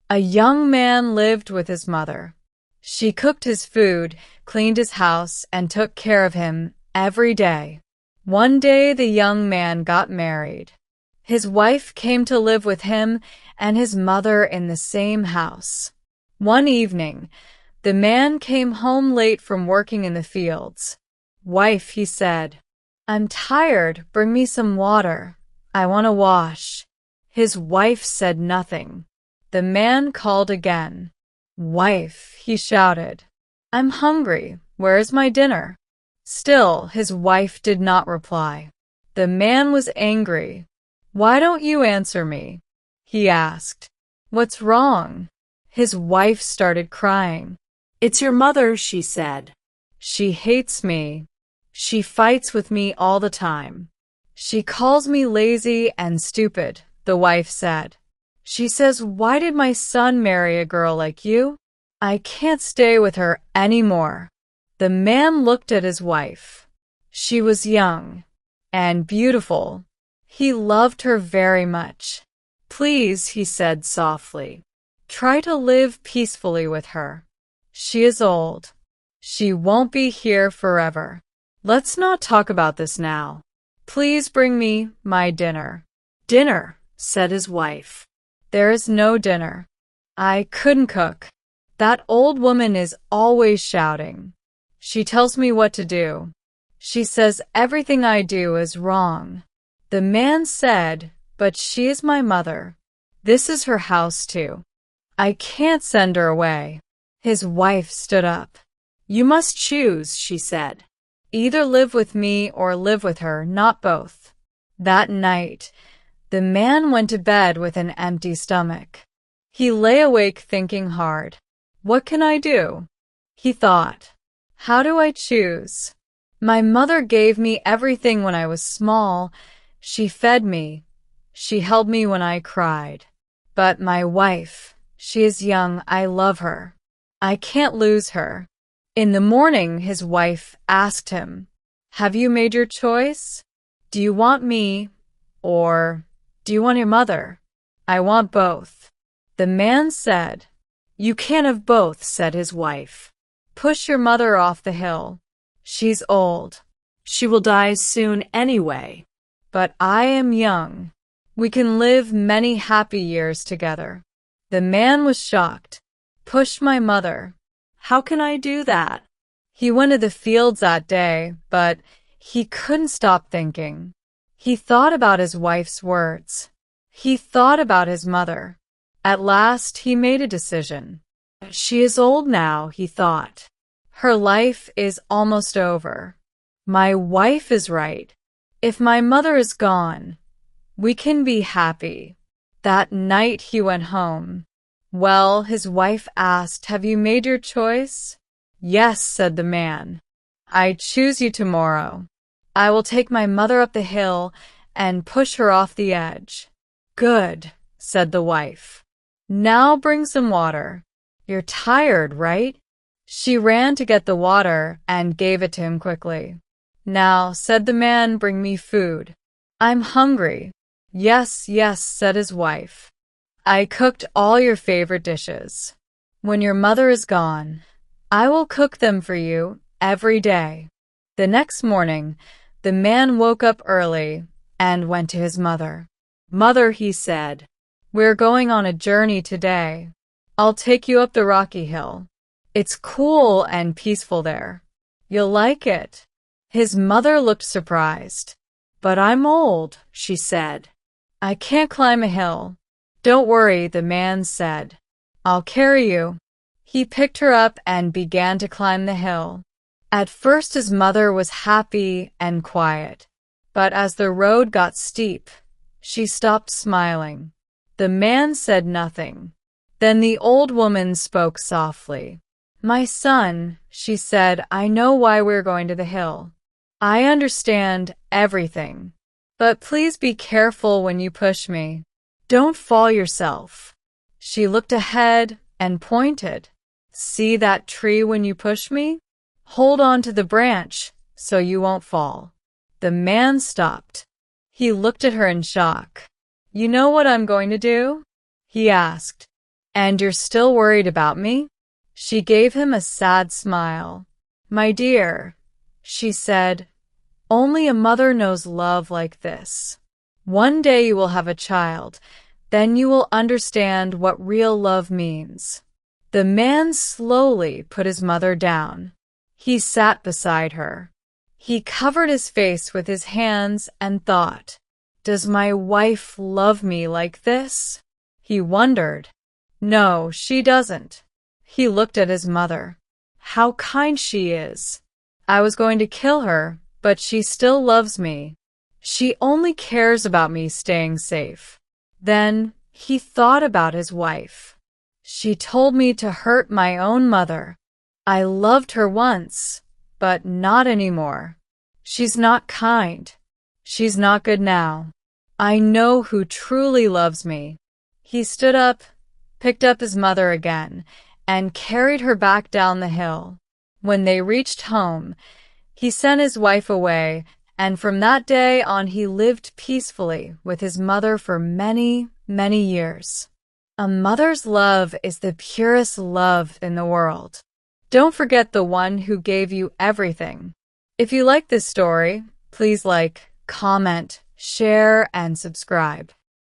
A young man lived with his mother. She cooked his food, cleaned his house, and took care of him every day. One day the young man got married. His wife came to live with him and his mother in the same house. One evening, the man came home late from working in the fields. "Wife," he said, "I'm tired. Bring me some water. I want to wash." His wife said nothing. The man called again. "Wife," he shouted, "I'm hungry. Where's my dinner?" Still, his wife did not reply. The man was angry. "Why don't you answer me?" he asked. "What's wrong?" His wife started crying. "It's your mother," she said. "She hates me. She fights with me all the time. She calls me lazy and stupid," the wife said. "She says, 'Why did my son marry a girl like you?' I can't stay with her anymore." The man looked at his wife. She was young and beautiful. He loved her very much. "Please," he said softly, "try to live peacefully with her. She is old. She won't be here forever. Let's not talk about this now. Please bring me my dinner." "Dinner," said his wife. "There is no dinner. I couldn't cook. That old woman is always shouting. She tells me what to do. She says everything I do is wrong." The man said, "But she is my mother. This is her house too. I can't send her away." His wife stood up. "You must choose," she said. "Either live with me or live with her, not both." That night, the man went to bed with an empty stomach. He lay awake thinking hard. "What can I do?" he thought. "How do I choose? My mother gave me everything when I was small. She fed me. She held me when I cried. But my wife, she is young. I love her. I can't lose her." In the morning, his wife asked him, "Have you made your choice? Do you want me, or do you want your mother?" "I want both." The man said. "You can't have both," said his wife. "Push your mother off the hill. She's old. She will die soon anyway." "But I am young. We can live many happy years together." The man was shocked. "Push my mother. How can I do that?" He went to the fields that day, but he couldn't stop thinking. He thought about his wife's words. He thought about his mother. At last, he made a decision. "She is old now," he thought. "Her life is almost over. My wife is right. If my mother is gone, we can be happy." That night he went home. "Well," his wife asked, "have you made your choice?" "Yes," said the man. "I choose you tomorrow. I will take my mother up the hill and push her off the edge." "Good," said the wife. "Now bring some water. You're tired, right?" She ran to get the water and gave it to him quickly. "Now," said the man, "bring me food. I'm hungry." "Yes, yes," said his wife. "I cooked all your favorite dishes. When your mother is gone, I will cook them for you every day." The next morning, the man woke up early and went to his mother. "Mother," he said, "we're going on a journey today. I'll take you up the rocky hill. It's cool and peaceful there. You'll like it." His mother looked surprised. "But I'm old," she said. "I can't climb a hill." "Don't worry," the man said. "I'll carry you." He picked her up and began to climb the hill. At first his mother was happy and quiet, but as the road got steep, she stopped smiling. The man said nothing. Then the old woman spoke softly. "My son," she said, "I know why we're going to the hill. I understand everything. But please be careful when you push me. Don't fall yourself." She looked ahead and pointed. "See that tree when you push me? Hold on to the branch so you won't fall." The man stopped. He looked at her in shock. "You know what I'm going to do?" he asked. And you're still worried about me? She gave him a sad smile. My dear, she said, only a mother knows love like this. One day you will have a child, then you will understand what real love means. The man slowly put his mother down. He sat beside her. He covered his face with his hands and thought, does my wife love me like this? He wondered. No, she doesn't. He looked at his mother. How kind she is. I was going to kill her, but she still loves me. She only cares about me staying safe. Then he thought about his wife. She told me to hurt my own mother. I loved her once, but not anymore. She's not kind. She's not good now. I know who truly loves me. He stood up, picked up his mother again, and carried her back down the hill. When they reached home, he sent his wife away, and from that day on he lived peacefully with his mother for many, many years. A mother's love is the purest love in the world. Don't forget the one who gave you everything. If you like this story, please like, comment, share, and subscribe.